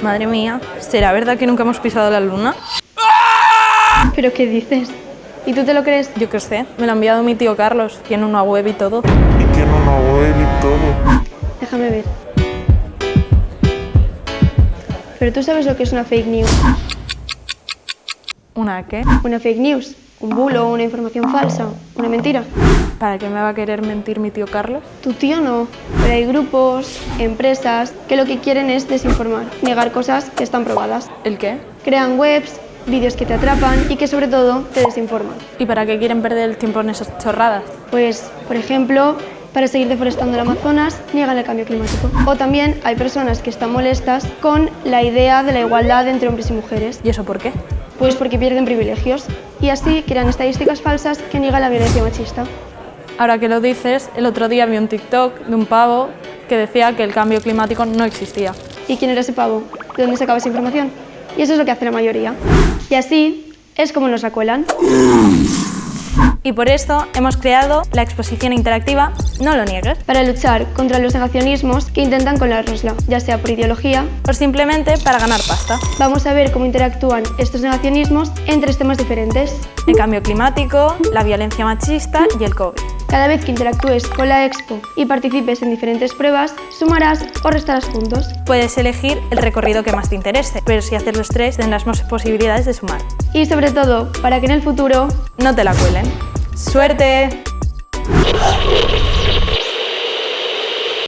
Madre mía, ¿será verdad que nunca hemos pisado la luna? ¿Pero qué dices? ¿Y tú te lo crees? Yo qué sé, me lo ha enviado mi tío Carlos, tiene una web y todo. Y tiene una web y todo. Déjame ver. ¿Pero tú sabes lo que es una fake news? ¿Una qué? Una fake news, un bulo, una información falsa, una mentira. ¿Para qué me va a querer mentir mi tío Carlos? Tu tío no, pero hay grupos, empresas, que lo que quieren es desinformar, negar cosas que están probadas. ¿El qué? Crean webs, vídeos que te atrapan y que sobre todo te desinforman. ¿Y para qué quieren perder el tiempo en esas chorradas? Pues, por ejemplo, para seguir deforestando el Amazonas, niegan el cambio climático. O también hay personas que están molestas con la idea de la igualdad entre hombres y mujeres. ¿Y eso por qué? Pues porque pierden privilegios y así crean estadísticas falsas que niegan la violencia machista. Ahora que lo dices, el otro día vi un TikTok de un pavo que decía que el cambio climático no existía. ¿Y quién era ese pavo? ¿De dónde sacaba esa información? Y eso es lo que hace la mayoría. Y así es como nos la cuelan. Y por esto hemos creado la exposición interactiva No lo niegues, Para luchar contra los negacionismos que intentan colárnosla, ya sea por ideología o simplemente para ganar pasta. Vamos a ver cómo interactúan estos negacionismos en 3 temas diferentes. El cambio climático, la violencia machista y el COVID. Cada vez que interactúes con la expo y participes en diferentes pruebas, sumarás o restarás puntos. Puedes elegir el recorrido que más te interese, pero si haces los 3 tendrás más posibilidades de sumar. Y sobre todo, para que en el futuro No te la cuelen. ¡Suerte!